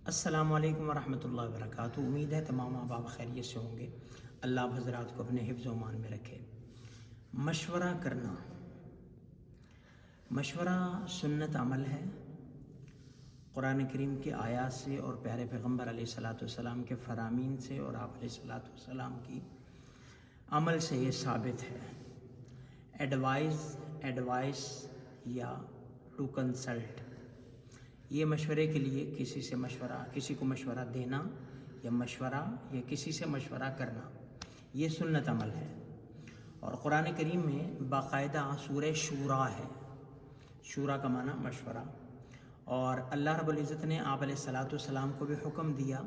السلام علیکم ورحمۃ اللہ وبرکاتہ۔ امید ہے تمام احباب خیریت سے ہوں گے۔ اللہ آپ حضرات کو اپنے حفظ و امان میں رکھے۔ مشورہ کرنا، مشورہ سنت عمل ہے۔ قرآن کریم کی آیات سے اور پیارے پیغمبر علیہ الصلاۃ والسلام کے فرامین سے اور آپ علیہ الصلاۃ والسلام کی عمل سے یہ ثابت ہے۔ ایڈوائس یا ٹو کنسلٹ، یہ مشورے کے لیے کسی کو مشورہ دینا یا کسی سے مشورہ کرنا، یہ سنت عمل ہے۔ اور قرآن کریم میں باقاعدہ سورہ شورا ہے، شورا کا معنی مشورہ، اور اللہ رب العزت نے آپ علیہ الصلاۃ والسلام کو بھی حکم دیا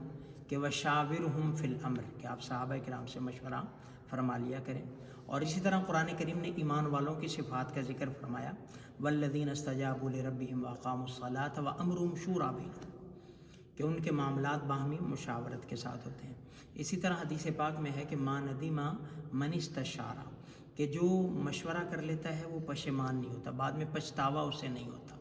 کہ وشاورہم فی الامر، کہ آپ صحابہ کرام سے مشورہ فرما لیا کریں۔ اور اسی طرح قرآن کریم نے ایمان والوں کی صفات کا ذکر فرمایا، والذین استجابوا لربہم واقاموا الصلاۃ وامرہم شوری بینہم، کہ ان کے معاملات باہمی مشاورت کے ساتھ ہوتے ہیں۔ اسی طرح حدیث پاک میں ہے کہ ما ندم من استشارہ، کہ جو مشورہ کر لیتا ہے وہ پشیمان نہیں ہوتا، بعد میں پچھتاوا اسے نہیں ہوتا۔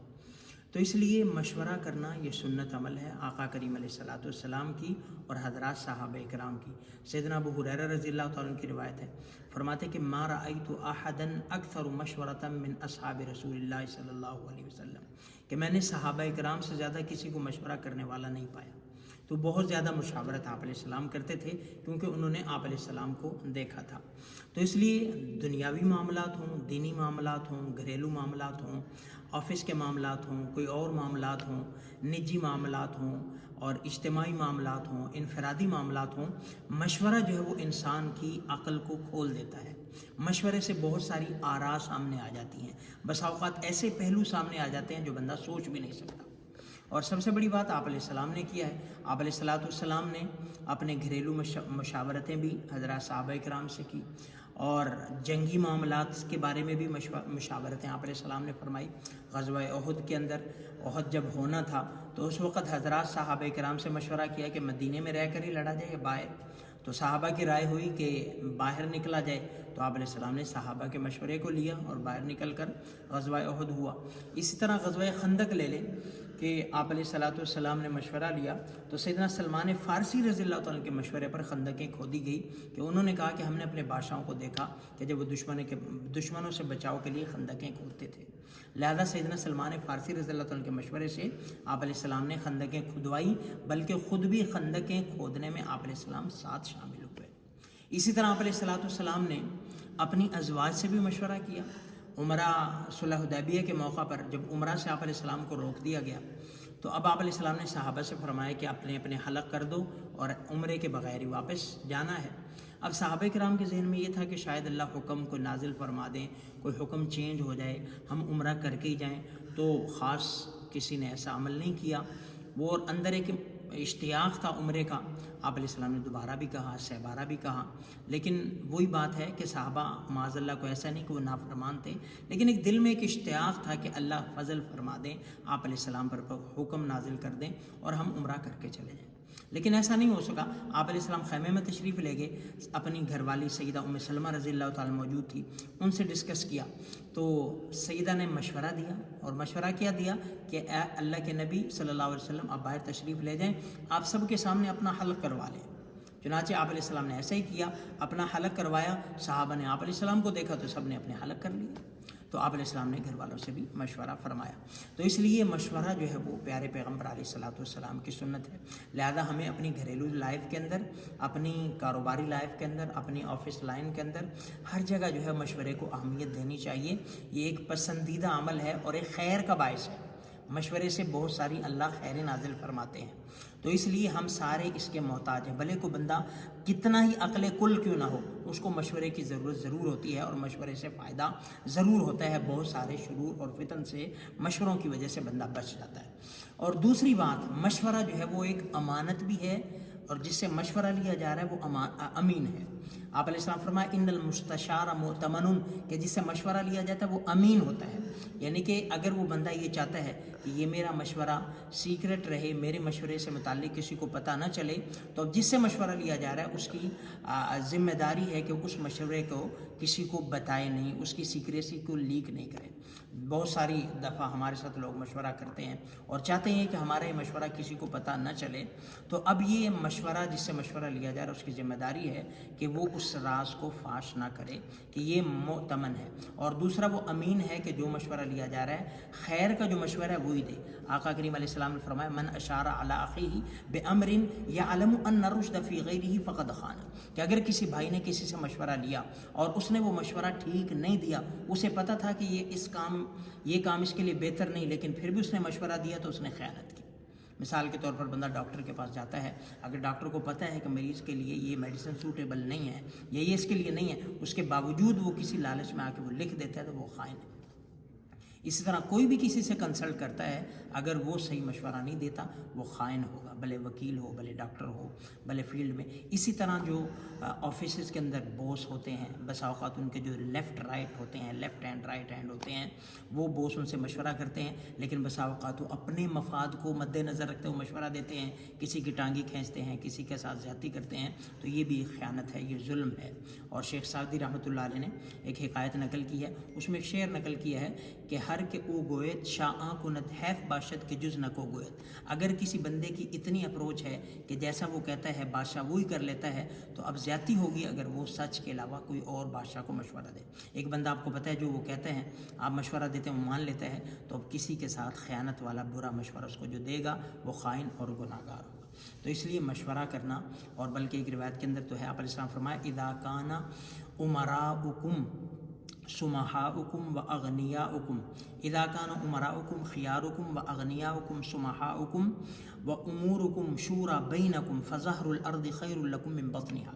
تو اس لیے مشورہ کرنا یہ سنت عمل ہے آقا کریم علیہ الصلاۃ والسلام کی اور حضرات صحابہ کرام کی۔ سیدنا ابو ہریرہ رضی اللہ تعالیٰ عنہ کی روایت ہے، فرماتے کہ ما رأیت احدا اکثر مشورۃ من اصحاب رسول اللہ صلی اللہ علیہ وسلم، کہ میں نے صحابہ کرام سے زیادہ کسی کو مشورہ کرنے والا نہیں پایا۔ تو بہت زیادہ مشاورت آپ علیہ السلام کرتے تھے، کیونکہ انہوں نے آپ علیہ السلام کو دیکھا تھا۔ تو اس لیے دنیاوی معاملات ہوں، دینی معاملات ہوں، گھریلو معاملات ہوں، آفس کے معاملات ہوں، کوئی اور معاملات ہوں، نجی معاملات ہوں اور اجتماعی معاملات ہوں، انفرادی معاملات ہوں، مشورہ جو ہے وہ انسان کی عقل کو کھول دیتا ہے۔ مشورے سے بہت ساری آراء سامنے آ جاتی ہیں، بس اوقات ایسے پہلو سامنے آ جاتے ہیں جو بندہ سوچ بھی نہیں سکتا۔ اور سب سے بڑی بات آپ علیہ السلام نے کیا ہے، آپ علیہ الصلاۃ والسلام نے اپنے گھریلو مشاورتیں بھی حضرات صحابہ کرام سے کی، اور جنگی معاملات کے بارے میں بھی مشاورتیں آپ علیہ السلام نے فرمائی۔ غزوہ احد کے اندر، احد جب ہونا تھا تو اس وقت حضرات صحابہ کرام سے مشورہ کیا کہ مدینے میں رہ کر ہی لڑا جائے یا باہر، تو صحابہ کی رائے ہوئی کہ باہر نکلا جائے، تو آپ علیہ السلام نے صحابہ کے مشورے کو لیا اور باہر نکل کر غزوہ احد ہوا۔ اسی طرح غزوہ خندق لے لیں کہ آپ علیہ الصلاۃ والسلام نے مشورہ لیا، تو سیدنا سلمان فارسی رضی اللہ تعالیٰ کے مشورے پر خندقیں کھودی گئی، کہ انہوں نے کہا کہ ہم نے اپنے بادشاہوں کو دیکھا کہ جب وہ دشمنوں سے بچاؤ کے لیے خندقیں کھودتے تھے، لہذا سیدنا سلمان فارسی رضی اللہ تعالیٰ کے مشورے سے آپ علیہ السلام نے خندقیں کھدوائی، بلکہ خود بھی خندقیں کھودنے میں آپ علیہ السلام ساتھ شامل ہوئے۔ اسی طرح آپ علیہ الصلاۃ والسلام نے اپنی ازواج سے بھی مشورہ کیا۔ عمرہ صلح حدیبیہ کے موقع پر جب عمرہ سے آپ علیہ السلام کو روک دیا گیا، تو اب آپ علیہ السلام نے صحابہ سے فرمایا کہ اپنے حلق کر دو اور عمرے کے بغیر ہی واپس جانا ہے۔ اب صحابہ کرام کے ذہن میں یہ تھا کہ شاید اللہ حکم کو نازل فرما دیں، کوئی حکم چینج ہو جائے، ہم عمرہ کر کے ہی جائیں، تو خاص کسی نے ایسا عمل نہیں کیا۔ وہ اندر ایک اشتیاق تھا عمرے کا، آپ علیہ السلام نے دوبارہ بھی کہا، 6 بارہ بھی کہا، لیکن وہی بات ہے کہ صحابہ معاذ اللہ کو ایسا نہیں کہ وہ نافرمان تھے، لیکن ایک دل میں ایک اشتیاق تھا کہ اللہ فضل فرما دیں، آپ علیہ السلام پر حکم نازل کر دیں اور ہم عمرہ کر کے چلے جائیں۔ لیکن ایسا نہیں ہو سکا۔ آپ علیہ السلام خیمے میں تشریف لے گئے، اپنی گھر والی سیدہ ام سلمہ رضی اللہ تعالیٰ موجود تھی، ان سے ڈسکس کیا، تو سیدہ نے مشورہ دیا، اور مشورہ کیا دیا کہ اے اللہ کے نبی صلی اللہ علیہ وسلم، آپ باہر تشریف لے جائیں، آپ سب کے سامنے اپنا حلق کروا لیں۔ چنانچہ آپ علیہ السلام نے ایسا ہی کیا، اپنا حلق کروایا، صحابہ نے آپ علیہ السلام کو دیکھا تو سب نے اپنے حلق کر لیے۔ تو آپ علیہ السلام نے گھر والوں سے بھی مشورہ فرمایا۔ تو اس لیے مشورہ جو ہے وہ پیارے پیغمبر علیہ الصلاۃ والسلام کی سنت ہے، لہذا ہمیں اپنی گھریلو لائف کے اندر، اپنی کاروباری لائف کے اندر، اپنی آفس لائن کے اندر ہر جگہ جو ہے مشورے کو اہمیت دینی چاہیے۔ یہ ایک پسندیدہ عمل ہے اور ایک خیر کا باعث ہے۔ مشورے سے بہت ساری اللہ خیر نازل فرماتے ہیں، تو اس لیے ہم سارے اس کے محتاج ہیں۔ بھلے کوئی بندہ کتنا ہی عقل کل کیوں نہ ہو، اس کو مشورے کی ضرورت ضرور ہوتی ہے، اور مشورے سے فائدہ ضرور ہوتا ہے۔ بہت سارے شرور اور فتن سے مشوروں کی وجہ سے بندہ بچ جاتا ہے۔ اور دوسری بات، مشورہ جو ہے وہ ایک امانت بھی ہے، اور جس سے مشورہ لیا جا رہا ہے وہ امین ہے۔ آپ علیہ السلام فرمایا ان المستشار مؤتمن، کہ جس سے مشورہ لیا جاتا ہے وہ امین ہوتا ہے۔ یعنی کہ اگر وہ بندہ یہ چاہتا ہے کہ یہ میرا مشورہ سیکرٹ رہے، میرے مشورے سے متعلق کسی کو پتہ نہ چلے، تو اب جس سے مشورہ لیا جا رہا ہے اس کی ذمہ داری ہے کہ اس مشورے کو کسی کو بتائے نہیں، اس کی سیکریسی کو لیک نہیں کرے۔ بہت ساری دفعہ ہمارے ساتھ لوگ مشورہ کرتے ہیں اور چاہتے ہیں کہ ہمارا یہ مشورہ کسی کو پتہ نہ چلے، تو اب یہ مشورہ جس سے مشورہ لیا جا رہا ہے اس کی ذمہ داری ہے کہ وہ اس راز کو فاش نہ کرے کہ یہ مؤتمن ہے، اور دوسرا وہ امین ہے کہ جو مشورہ لیا جا رہا ہے خیر کا جو مشورہ ہے وہی دے۔ آقا کریم علیہ السلام نے فرمایا من اشار علی اخیہ بامر یعلم ان الرشد فی غیرہ فقد خان، کہ اگر کسی بھائی نے کسی سے مشورہ لیا اور اس نے وہ مشورہ ٹھیک نہیں دیا، اسے پتہ تھا کہ یہ کام اس کے لیے بہتر نہیں، لیکن پھر بھی اس نے مشورہ دیا تو اس نے خیانت کی۔ مثال کے طور پر بندہ ڈاکٹر کے پاس جاتا ہے، اگر ڈاکٹر کو پتہ ہے کہ مریض کے لیے یہ میڈیسن سوٹیبل نہیں ہے یا یہ اس کے لیے نہیں ہے، اس کے باوجود وہ کسی لالچ میں آ کے وہ لکھ دیتا ہے تو وہ خائن ہے۔ اسی طرح کوئی بھی کسی سے کنسلٹ کرتا ہے، اگر وہ صحیح مشورہ نہیں دیتا وہ خائن ہوگا، بھلے وکیل ہو، بھلے ڈاکٹر ہو، بھلے فیلڈ میں۔ اسی طرح جو آفیسز کے اندر بوس ہوتے ہیں، بس اوقات ان کے جو لیفٹ رائٹ ہوتے ہیں، لیفٹ ہینڈ رائٹ ہینڈ ہوتے ہیں، وہ بوس ان سے مشورہ کرتے ہیں، لیکن بس اوقات وہ اپنے مفاد کو مد نظر رکھتے ہوئے مشورہ دیتے ہیں، کسی کی ٹانگی کھینچتے ہیں، کسی کے ساتھ زیادتی کرتے ہیں، تو یہ بھی خیانت ہے، یہ ظلم ہے۔ اور شیخ سعدی رحمۃ اللہ علیہ نے ایک حکایت نقل کی ہے، اس میں ایک شعر نقل کیا ہے کہ ہر کے او گویت شاہاں کنت حیف باشد کے جز نہ کو گویت، اگر کسی بندے کی اتنی اپروچ ہے کہ جیسا وہ کہتا ہے بادشاہ وہی کر لیتا ہے، تو اب زیادتی ہوگی اگر وہ سچ کے علاوہ کوئی اور بادشاہ کو مشورہ دے۔ ایک بندہ آپ کو پتہ ہے جو وہ کہتے ہیں آپ مشورہ دیتے ہیں وہ مان لیتا ہے، تو اب کسی کے ساتھ خیانت والا برا مشورہ اس کو جو دے گا وہ خائن اور گناہ گار ہوگا۔ تو اس لیے مشورہ کرنا، اور بلکہ ایک روایت کے اندر تو ہے، آپ علیہ السلام فرمایا اذا کان امراؤکم سمحاؤکم و اغنیاؤکم، اذا کان امراؤکم خیارکم و اغنیاؤکم سمحاؤکم و امورکم شورا بینکم فظہر الارض خیر لکم من بطنہا،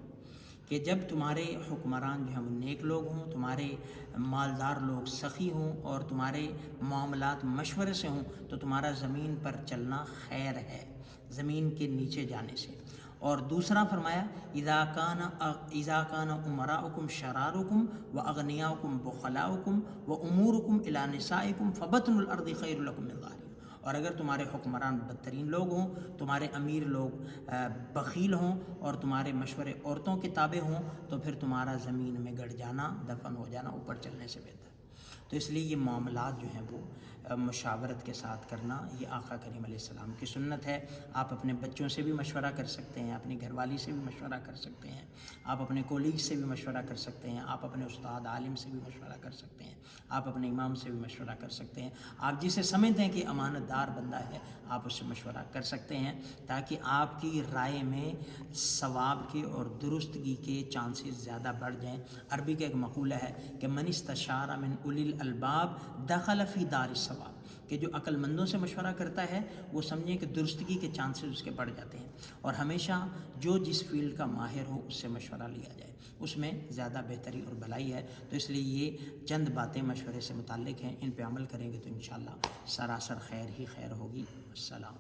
کہ جب تمہارے حکمران جو ہیں وہ نیک لوگ ہوں، تمہارے مالدار لوگ سخی ہوں، اور تمہارے معاملات مشورے سے ہوں، تو تمہارا زمین پر چلنا خیر ہے زمین کے نیچے جانے سے۔ اور دوسرا فرمایا اذا کان امراؤکم شرارکم و اغنیاؤکم بخلاؤکم و امورکم الی نسائکم فبطن الارض خیر لکم من ظاہرہا، اور اگر تمہارے حکمران بدترین لوگ ہوں، تمہارے امیر لوگ بخیل ہوں، اور تمہارے مشورے عورتوں کے تابع ہوں، تو پھر تمہارا زمین میں گڑ جانا، دفن ہو جانا اوپر چلنے سے بہتر ہے۔ تو اس لیے یہ معاملات جو ہیں وہ مشاورت کے ساتھ کرنا، یہ آقا کریم علیہ السلام کی سنت ہے۔ آپ اپنے بچوں سے بھی مشورہ کر سکتے ہیں، اپنی گھر والی سے بھی مشورہ کر سکتے ہیں، آپ اپنے کولیگ سے بھی مشورہ کر سکتے ہیں، آپ اپنے استاد عالم سے بھی مشورہ کر سکتے ہیں، آپ اپنے امام سے بھی مشورہ کر سکتے ہیں، آپ جسے سمجھتے ہیں کہ امانت دار بندہ ہے آپ اس سے مشورہ کر سکتے ہیں، تاکہ آپ کی رائے میں ثواب کے اور درستگی کے چانسز زیادہ بڑھ جائیں۔ عربی کا ایک مقولہ ہے کہ من استشار من اولی الالباب دخل فی دار الثواب، کہ جو عقل مندوں سے مشورہ کرتا ہے وہ سمجھیں کہ درستگی کے چانسز اس کے بڑھ جاتے ہیں، اور ہمیشہ جو جس فیلڈ کا ماہر ہو اس سے مشورہ لیا جائے، اس میں زیادہ بہتری اور بھلائی ہے۔ تو اس لیے یہ چند باتیں مشورے سے متعلق ہیں، ان پہ عمل کریں گے تو انشاءاللہ سراسر خیر ہی خیر ہوگی۔ السلام۔